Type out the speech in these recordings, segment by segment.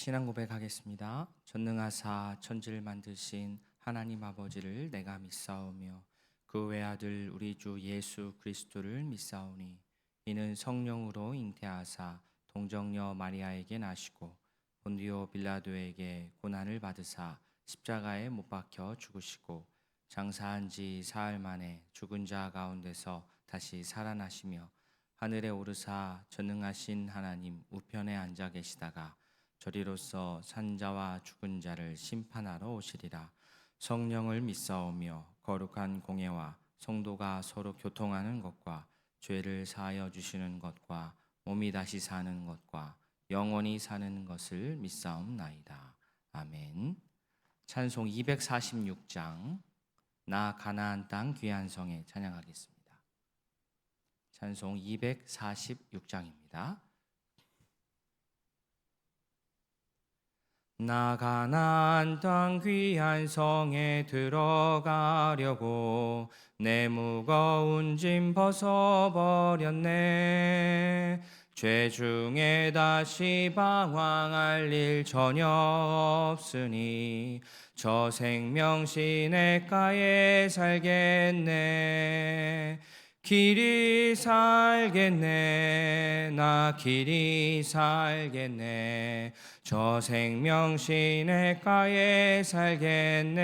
신앙 고백하겠습니다. 전능하사 천지를 만드신 하나님 아버지를 내가 믿사오며 그 외아들 우리 주 예수 그리스도를 믿사오니 이는 성령으로 잉태하사 동정녀 마리아에게 나시고 본디오 빌라도에게 고난을 받으사 십자가에 못 박혀 죽으시고 장사한 지 사흘 만에 죽은 자 가운데서 다시 살아나시며 하늘에 오르사 전능하신 하나님 우편에 앉아 계시다가 저리로서 산자와 죽은 자를 심판하러 오시리라. 성령을 믿사오며 거룩한 공예와 성도가 서로 교통하는 것과 죄를 사하여 주시는 것과 몸이 다시 사는 것과 영원히 사는 것을 믿사옵나이다. 아멘. 찬송 246장 나 가나안 땅 귀한 성에 찬양하겠습니다. 찬송 246장입니다. 나 가나안 땅 귀한 성에 들어가려고 내 무거운 짐 벗어버렸네. 죄 중에 다시 방황할 일 전혀 없으니 저 생명 시냇가에 살겠네. 길이 살겠네. 나 길이 살겠네. 저 생명 시냇가에 살겠네.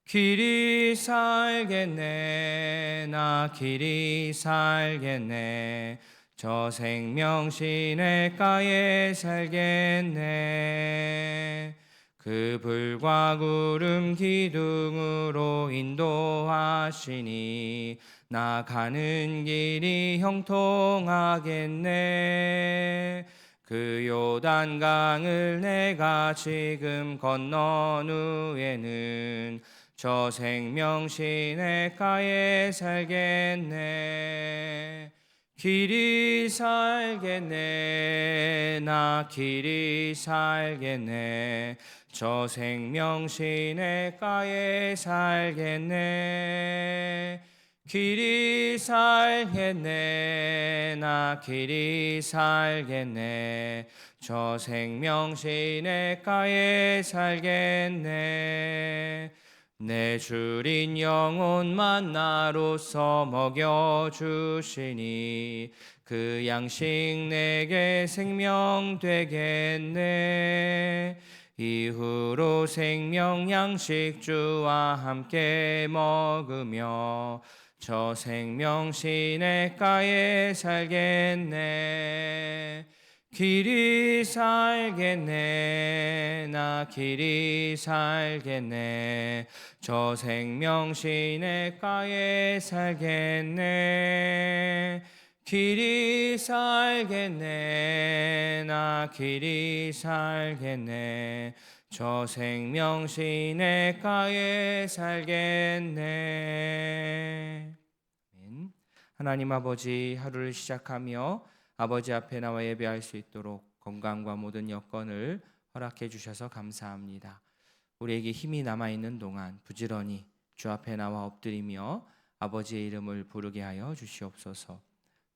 길이 살겠네. 나 길이 살겠네. 저 생명 시냇가에 살겠네. 그 불과 구름 기둥으로 인도하시니 나 가는 길이 형통하겠네. 그 요단강을 내가 지금 건넌 후에는 저 생명 시냇가에 살겠네. 길이 살겠네. 나 길이 살겠네. 저 생명 시냇가에 살겠네. 길이 살겠네. 나 길이 살겠네. 저 생명 시냇가에 살겠네. 내 주린 영혼만 나로서 먹여주시니 그 양식 내게 생명 되겠네. 이후로 생명 양식 주와 함께 먹으며 저 생명 시냇가에 살겠네. 길이 살겠네. 나 길이 살겠네. 저 생명 시냇가에 살겠네. 길이 살겠네. 나 길이 살겠네. 저 생명 시냇가에 살겠네. 하나님 아버지, 하루를 시작하며 아버지 앞에 나와 예배할 수 있도록 건강과 모든 여건을 허락해 주셔서 감사합니다. 우리에게 힘이 남아있는 동안 부지런히 주 앞에 나와 엎드리며 아버지의 이름을 부르게 하여 주시옵소서.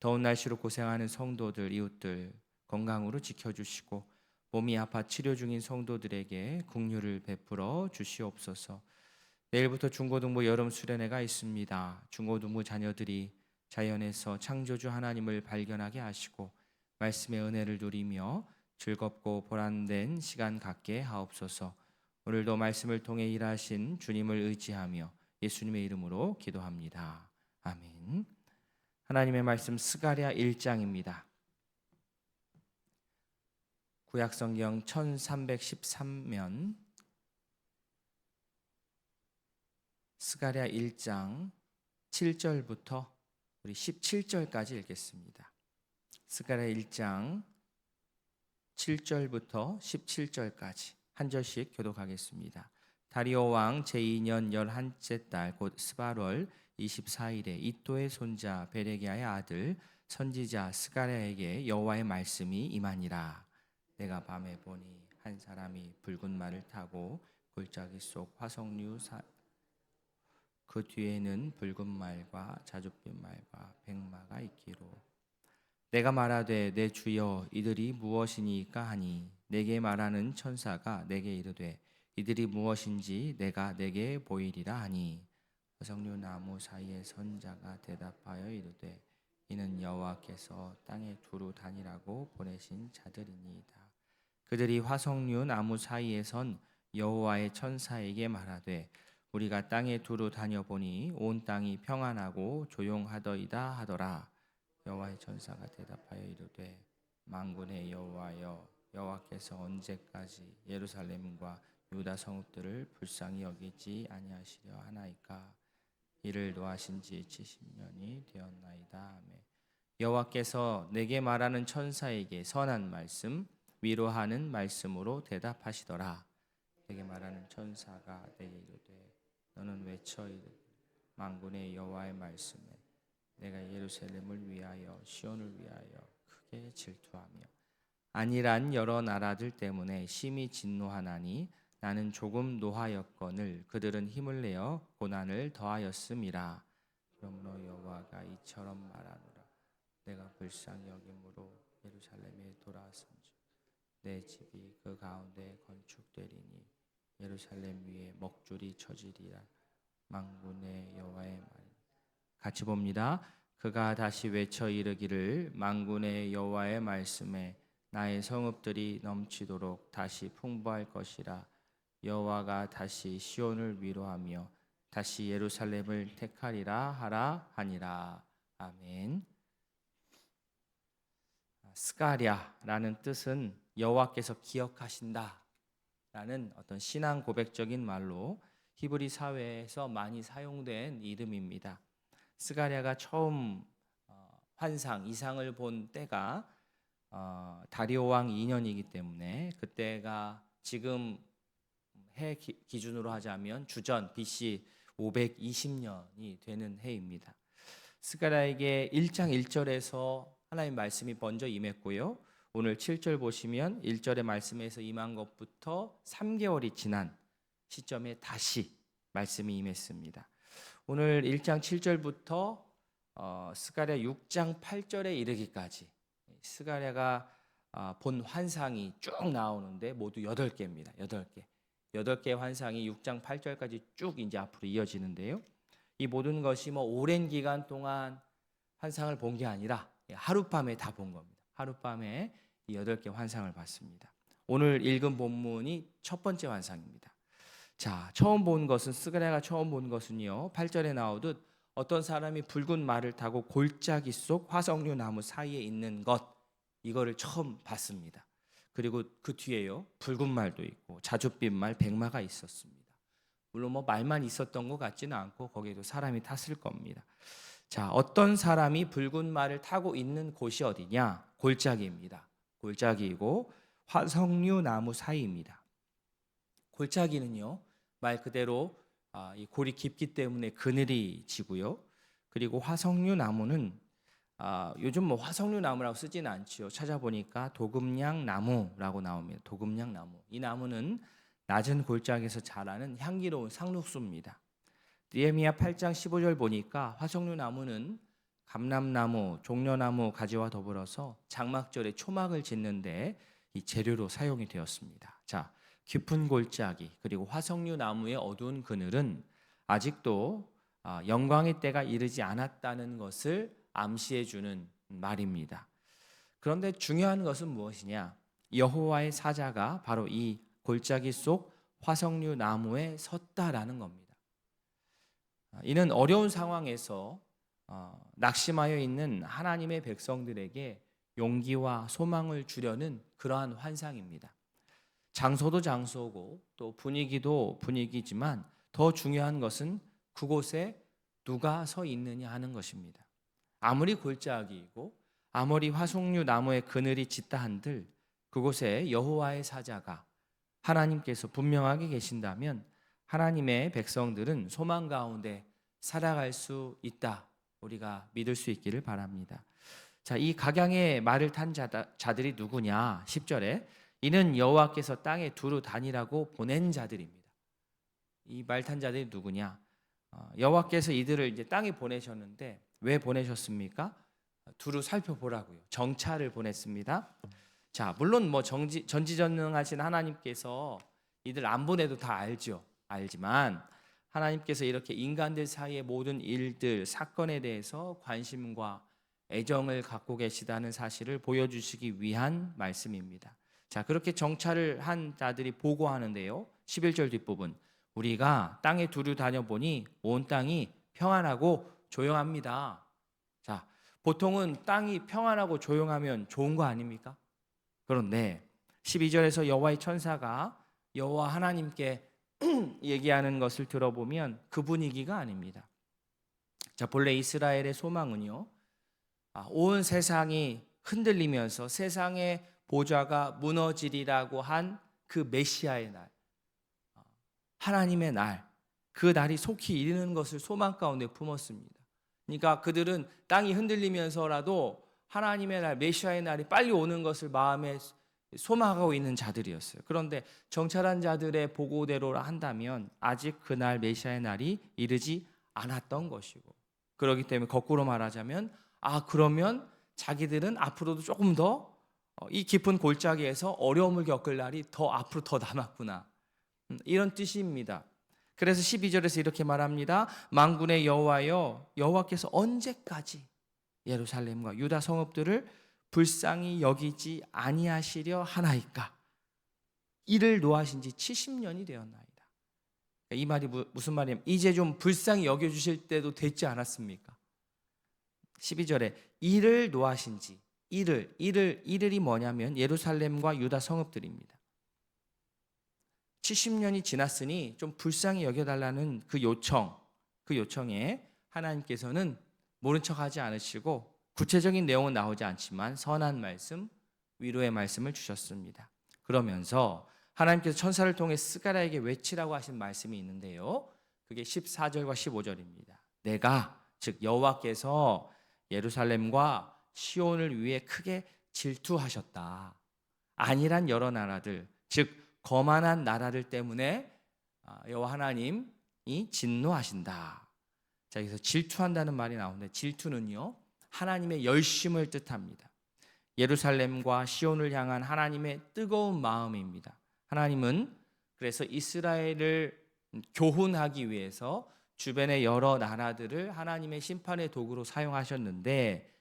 더운 날씨로 고생하는 성도들, 이웃들 건강으로 지켜주시고 몸이 아파 치료 중인 성도들에게 긍휼을 베풀어 주시옵소서. 내일부터 중고등부 여름 수련회가 있습니다. 중고등부 자녀들이 자연에서 창조주 하나님을 발견하게 하시고 말씀의 은혜를 누리며 즐겁고 보람된 시간 갖게 하옵소서. 오늘도 말씀을 통해 일하신 주님을 의지하며 예수님의 이름으로 기도합니다. 아멘. 하나님의 말씀 스가랴 1장입니다. 구약성경 1313면 스가랴 1장 7절부터 우리 17절까지 읽겠습니다. 스가랴 1장 7절부터 17절까지 한 절씩 교독하겠습니다. 다리오 왕 제2년 11째 달 곧 스바월 24일에 이또의 손자 베레기야의 아들 선지자 스가랴에게 여호와의 말씀이 임하니라. 내가 밤에 보니 한 사람이 붉은 말을 타고 골짜기 속 화석류 그 뒤에는 붉은 말과 자줏빛 말과 백마가 있기로 내가 말하되 내 주여 이들이 무엇이니까 하니 내게 말하는 천사가 내게 이르되 이들이 무엇인지 내가 내게 보이리라 하니 화석류 나무 사이에 선자가 대답하여 이르되 이는 여호와께서 땅에 두루 다니라고 보내신 자들이니이다. 그들이 화석류 나무 사이에 선 여호와의 천사에게 말하되 우리가 땅에 두루 다녀보니 온 땅이 평안하고 조용하더이다 하더라. 여호와의 천사가 대답하여 이르되 만군의 여호와여 여호와께서 언제까지 예루살렘과 유다 성읍들을 불쌍히 여기지 아니하시려 하나이까. 이를 노하신 지 70년이 되었나이다. 아멘. 여호와께서 내게 말하는 천사에게 선한 말씀 위로하는 말씀으로 대답하시더라. 내게 말하는 천사가 내게 이르되 너는 외쳐 이르되 만군의 여호와의 말씀에 내가 예루살렘을 위하여 시온을 위하여 크게 질투하며 안일한 여러 나라들 때문에 심히 진노하나니 나는 조금 노하였거늘 그들은 힘을 내어 고난을 더하였음이라. 그러므로 여호와가 이처럼 말하노라. 내가 불쌍히 여김으로 예루살렘에 돌아선즉 내 집이 그 가운데 건축되리니 예루살렘 위에 먹줄이 쳐지리라. 만군의 여호와의 말. 같이 봅니다. 그가 다시 외쳐 이르기를 만군의 여호와의 말씀에 나의 성읍들이 넘치도록 다시 풍부할 것이라. 여호와가 다시 시온을 위로하며 다시 예루살렘을 택하리라 하라 하니라. 아멘. 스가랴라는 뜻은 여호와께서 기억하신다 라는 어떤 신앙 고백적인 말로 히브리 사회에서 많이 사용된 이름입니다. 스가랴가 처음 환상, 이상을 본 때가 다리오 왕 2년이기 때문에 그때가 지금 해 기준으로 하자면 주전 BC 520년이 되는 해입니다. 스가랴에게 1장 1절에서 하나님 말씀이 먼저 임했고요. 오늘 7절 보시면 1절의 말씀에서 임한 것부터 3개월이 지난 시점에 다시 말씀이 임했습니다. 오늘 1장 7절부터 스가랴 6장 8절에 이르기까지 스가랴가 본 환상이 쭉 나오는데 모두 8개입니다. 8개의 환상이 6장 8절까지 쭉 이제 앞으로 이어지는데요. 이 모든 것이 오랜 기간 동안 환상을 본 게 아니라 하룻밤에 다 본 겁니다. 하룻밤에 이 8개 환상을 봤습니다. 오늘 읽은 본문이 첫 번째 환상입니다. 자, 스가랴가 처음 본 것은요. 8절에 나오듯 어떤 사람이 붉은 말을 타고 골짜기 속 화석류 나무 사이에 있는 것, 이거를 처음 봤습니다. 그리고 그 뒤에요. 붉은 말도 있고 자줏빛 말, 백마가 있었습니다. 물론 말만 있었던 것 같지는 않고 거기에도 사람이 탔을 겁니다. 자, 어떤 사람이 붉은 말을 타고 있는 곳이 어디냐? 골짜기입니다. 골짜기이고 화석류 나무 사이입니다. 골짜기는요, 말 그대로 이 골이 깊기 때문에 그늘이 지고요. 그리고 화석류 나무는 요즘 화석류 나무라고 쓰지는 않지요. 찾아보니까 도금냥 나무라고 나옵니다. 도금냥 나무. 이 나무는 낮은 골짜기에서 자라는 향기로운 상록수입니다. 느헤미야 8장 15절 보니까 화석류 나무는 감람나무, 종려나무 가지와 더불어서 장막절에 초막을 짓는데 이 재료로 사용이 되었습니다. 자, 깊은 골짜기 그리고 화석류 나무의 어두운 그늘은 아직도 영광의 때가 이르지 않았다는 것을 암시해 주는 말입니다. 그런데 중요한 것은 무엇이냐? 여호와의 사자가 바로 이 골짜기 속 화석류 나무에 섰다라는 겁니다. 이는 어려운 상황에서 낙심하여 있는 하나님의 백성들에게 용기와 소망을 주려는 그러한 환상입니다. 장소도 장소고 또 분위기도 분위기지만 더 중요한 것은 그곳에 누가 서 있느냐 하는 것입니다. 아무리 골짜기이고 아무리 화석류 나무의 그늘이 짙다 한들 그곳에 여호와의 사자가 하나님께서 분명하게 계신다면 하나님의 백성들은 소망 가운데 살아갈 수 있다. 우리가 믿을 수 있기를 바랍니다. 자, 이 각양의 말을 탄 자들이 누구냐? 10절에 이는 여호와께서 땅에 두루 다니라고 보낸 자들입니다. 이 말 탄 자들이 누구냐? 여호와께서 이들을 이제 땅에 보내셨는데 왜 보내셨습니까? 두루 살펴보라고요. 정찰을 보냈습니다. 자, 물론 뭐 전지전능하신 하나님께서 이들 안 보내도 다 알지만 하나님께서 이렇게 인간들 사이의 모든 일들, 사건에 대해서 관심과 애정을 갖고 계시다는 사실을 보여주시기 위한 말씀입니다. 자, 그렇게 정찰을 한 자들이 보고하는데요. 11절 뒷부분. 우리가 땅에 두루 다녀보니 온 땅이 평안하고 조용합니다. 자, 보통은 땅이 평안하고 조용하면 좋은 거 아닙니까? 그런데 12절에서 여호와의 천사가 여호와 하나님께 얘기하는 것을 들어보면 그 분위기가 아닙니다. 자, 본래 이스라엘의 소망은요, 온 세상이 흔들리면서 세상의 보좌가 무너지리라고 한 그 메시아의 날, 하나님의 날, 그 날이 속히 이르는 것을 소망 가운데 품었습니다. 그러니까 그들은 땅이 흔들리면서라도 하나님의 날, 메시아의 날이 빨리 오는 것을 마음에 소망하고 있는 자들이었어요. 그런데 정찰한 자들의 보고대로 한다면 아직 그날 메시아의 날이 이르지 않았던 것이고, 그렇기 때문에 거꾸로 말하자면 그러면 자기들은 앞으로도 조금 더 이 깊은 골짜기에서 어려움을 겪을 날이 더 앞으로 더 남았구나, 이런 뜻입니다. 그래서 12절에서 이렇게 말합니다. 만군의 여호와여, 여호와께서 언제까지 예루살렘과 유다 성읍들을 불쌍히 여기지 아니하시려 하나이까? 이를 노하신 지 70년이 되었나이다. 이 말이 무슨 말이냐면 이제 좀 불쌍히 여겨주실 때도 됐지 않았습니까? 12절에 이를 노하신 지, 이를이 뭐냐면 예루살렘과 유다 성읍들입니다. 70년이 지났으니 좀 불쌍히 여겨달라는 그 요청에 하나님께서는 모른 척하지 않으시고 구체적인 내용은 나오지 않지만 선한 말씀, 위로의 말씀을 주셨습니다. 그러면서 하나님께서 천사를 통해 스가랴에게 외치라고 하신 말씀이 있는데요. 그게 14절과 15절입니다. 내가, 즉 여호와께서 예루살렘과 시온을 위해 크게 질투하셨다. 안일한 여러 나라들, 즉 거만한 나라들 때문에 여호와 하나님이 진노하신다. 자, 여기서 질투한다는 말이 나오는데 질투는요, 하나님의 열심을 뜻합니다. 예루살렘과 시온을 향한 하나님의 뜨거운 마음입니다. 하나님은 그래서 이스라엘을 교훈하기 위해서 주변의 여러 나라들을 하나님의 심판의 도구로 사용하셨는데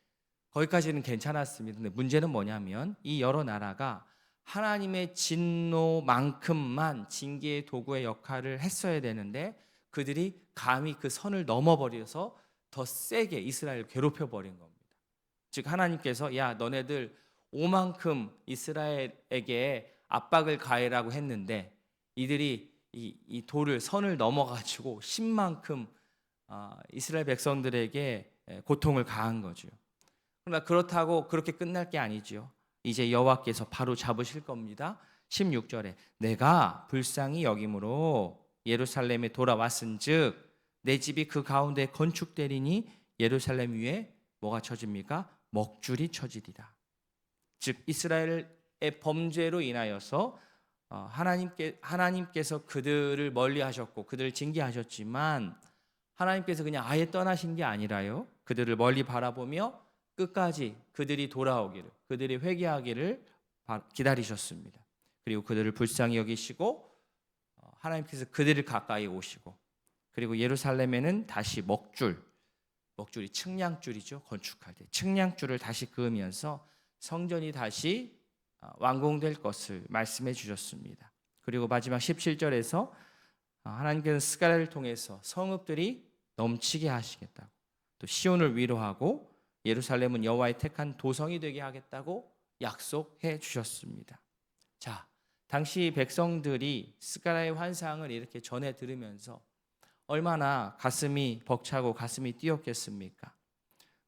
거기까지는 괜찮았습니다. 근데 문제는 뭐냐면 이 여러 나라가 하나님의 진노만큼만 징계의 도구의 역할을 했어야 되는데 그들이 감히 그 선을 넘어버려서 더 세게 이스라엘을 괴롭혀버린 겁니다. 즉 하나님께서 야, 너네들 5만큼 이스라엘에게 압박을 가해라고 했는데 이들이 이 돌을, 선을 넘어가지고 10만큼 이스라엘 백성들에게 고통을 가한 거죠. 그러나 그렇다고 그렇게 끝날 게 아니죠. 이제 여호와께서 바로 잡으실 겁니다. 16절에 내가 불쌍히 여김으로 예루살렘에 돌아왔은즉 내 집이 그 가운데 건축되리니 예루살렘 위에 뭐가 쳐집니까? 먹줄이 쳐지리라. 즉 이스라엘의 범죄로 인하여서 하나님께서 그들을 멀리하셨고 그들을 징계하셨지만 하나님께서 그냥 아예 떠나신 게 아니라요, 그들을 멀리 바라보며 끝까지 그들이 돌아오기를, 그들이 회개하기를 기다리셨습니다. 그리고 그들을 불쌍히 여기시고 하나님께서 그들을 가까이 오시고, 그리고 예루살렘에는 다시 먹줄이 측량줄이죠. 건축할 때 측량줄을 다시 그으면서 성전이 다시 완공될 것을 말씀해 주셨습니다. 그리고 마지막 17절에서 하나님께서는 스가랴를 통해서 성읍들이 넘치게 하시겠다고, 또 시온을 위로하고 예루살렘은 여호와의 택한 도성이 되게 하겠다고 약속해 주셨습니다. 자, 당시 백성들이 스가랴의 환상을 이렇게 전해 들으면서 얼마나 가슴이 벅차고 가슴이 뛰었겠습니까?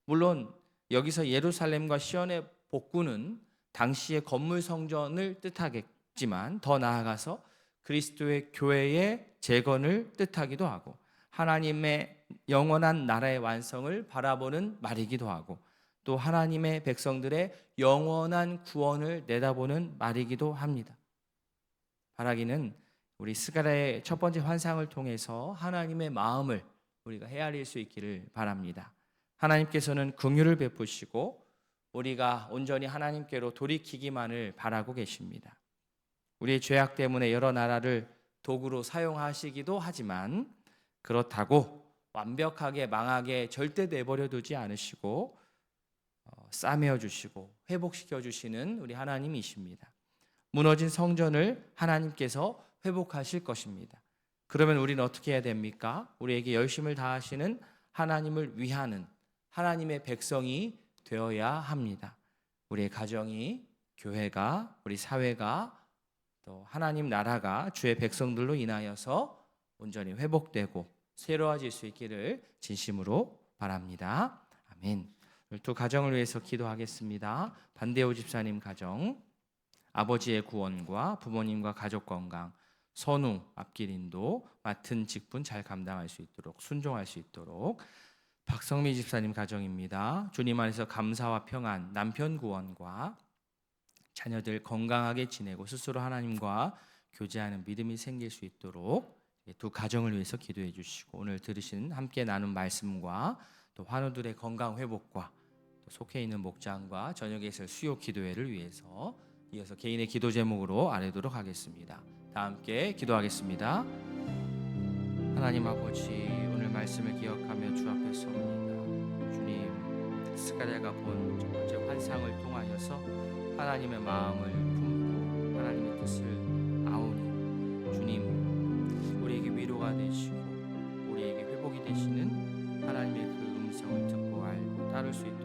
물론 여기서 예루살렘과 시온의 복구는 당시의 건물 성전을 뜻하겠지만 더 나아가서 그리스도의 교회의 재건을 뜻하기도 하고 하나님의 영원한 나라의 완성을 바라보는 말이기도 하고 또 하나님의 백성들의 영원한 구원을 내다보는 말이기도 합니다. 바라기는 우리 스가랴의 첫 번째 환상을 통해서 하나님의 마음을 우리가 헤아릴 수 있기를 바랍니다. 하나님께서는 긍휼을 베푸시고 우리가 온전히 하나님께로 돌이키기만을 바라고 계십니다. 우리의 죄악 때문에 여러 나라를 도구로 사용하시기도 하지만 그렇다고 완벽하게 망하게 절대 내버려 두지 않으시고 싸매어 주시고 회복시켜 주시는 우리 하나님이십니다. 무너진 성전을 하나님께서 회복하실 것입니다. 그러면 우리는 어떻게 해야 됩니까? 우리에게 열심을 다하시는 하나님을 위하는 하나님의 백성이 되어야 합니다. 우리의 가정이, 교회가, 우리 사회가 또 하나님 나라가 주의 백성들로 인하여서 온전히 회복되고 새로워질 수 있기를 진심으로 바랍니다. 아멘. 두 가정을 위해서 기도하겠습니다. 반대호 집사님 가정, 아버지의 구원과 부모님과 가족 건강, 선우, 앞길인도 맡은 직분 잘 감당할 수 있도록 순종할 수 있도록 박성미 집사님 가정입니다. 주님 안에서 감사와 평안, 남편 구원과 자녀들 건강하게 지내고 스스로 하나님과 교제하는 믿음이 생길 수 있도록 두 가정을 위해서 기도해 주시고 오늘 들으신 함께 나눈 말씀과 또 환우들의 건강 회복과 또 속해 있는 목장과 저녁에 있을 수요 기도회를 위해서 이어서 개인의 기도 제목으로 아뢰도록 하겠습니다. 다 함께 기도하겠습니다. 하나님 아버지, 오늘 말씀을 기억하며 주 앞에 섭니다. 주님, 스가랴가 본 첫 번째 환상을 통하여서 하나님의 마음을 품고 하나님의 뜻을 아오니 주님, 우리에게 위로가 되시고 우리에게 회복이 되시는 하나님의 그 음성을 듣고 알고 따를 수 있도록